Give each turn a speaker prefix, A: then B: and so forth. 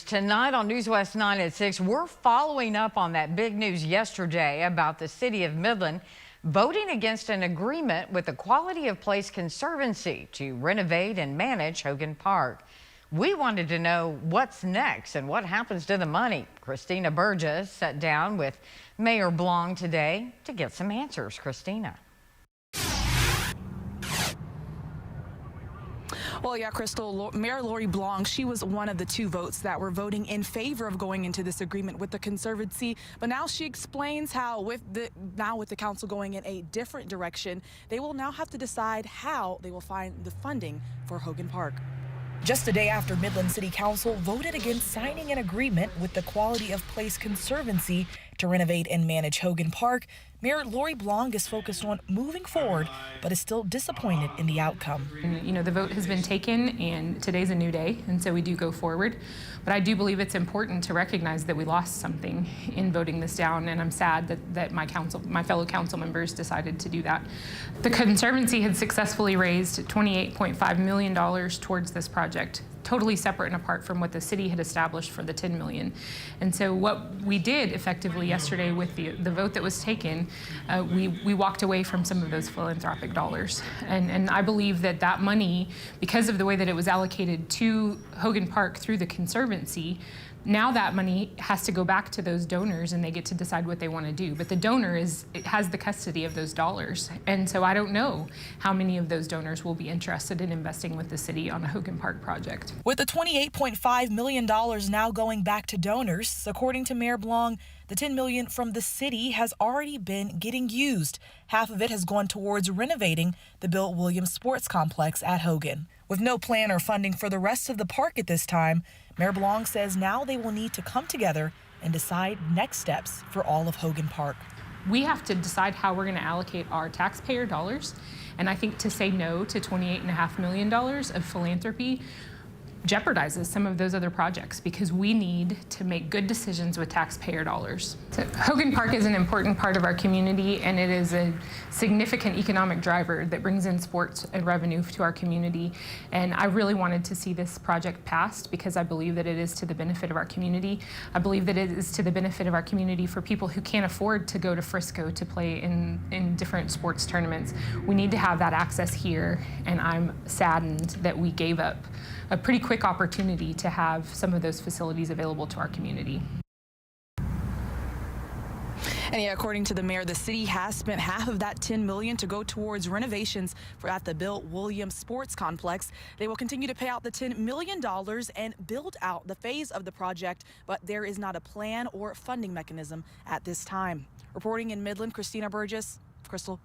A: Tonight on News West 9 at 6, we're following up on that big news yesterday about the city of Midland voting against an agreement with the Quality of Place Conservancy to renovate and manage Hogan Park. We wanted to know what's next and what happens to the money. Christina Burgess sat down with Mayor Blong today to get some answers. Christina.
B: Well, yeah, Crystal, Mayor Lori Blong, she was one of the two votes that were voting in favor of going into this agreement with the Conservancy. But now she explains how with the council going in a different direction, they will now have to decide how they will find the funding for Hogan Park. Just a day after Midland City Council voted against signing an agreement with the Quality of Place Conservancy to renovate and manage Hogan Park, Mayor Lori Blong is focused on moving forward, but is still disappointed in the outcome.
C: You know, the vote has been taken, and today's a new day, and so we do go forward. But I do believe it's important to recognize that we lost something in voting this down, and I'm sad that my fellow council members decided to do that. The Conservancy had successfully raised $28.5 million towards this project, totally separate and apart from what the city had established for the $10 million. And so what we did effectively yesterday with the vote that was taken, we walked away from some of those philanthropic dollars. And I believe that that money, because of the way that it was allocated to Hogan Park through the Conservancy, now that money has to go back to those donors and they get to decide what they want to do. But the donor has the custody of those dollars. And so I don't know how many of those donors will be interested in investing with the city on a Hogan Park project.
B: With the $28.5 million now going back to donors, according to Mayor Blong, the $10 million from the city has already been getting used. Half of it has gone towards renovating the Bill Williams Sports Complex at Hogan. With no plan or funding for the rest of the park at this time, Mayor Blong says now they will need to come together and decide next steps for all of Hogan Park.
C: We have to decide how we're going to allocate our taxpayer dollars, and I think to say no to $28.5 million of philanthropy jeopardizes some of those other projects, because we need to make good decisions with taxpayer dollars. So Hogan Park is an important part of our community, and it is a significant economic driver that brings in sports and revenue to our community. And I really wanted to see this project passed because I believe that it is to the benefit of our community. I believe that it is to the benefit of our community for people who can't afford to go to Frisco to play in different sports tournaments. We need to have that access here, and I'm saddened that we gave up a pretty quick opportunity to have some of those facilities available to our community.
B: And yeah, according to the mayor, the city has spent half of that $10 million to go towards renovations at the Bill Williams Sports Complex. They will continue to pay out the $10 million and build out the phase of the project, but there is not a plan or funding mechanism at this time. Reporting in Midland, Christina Burgess, Crystal.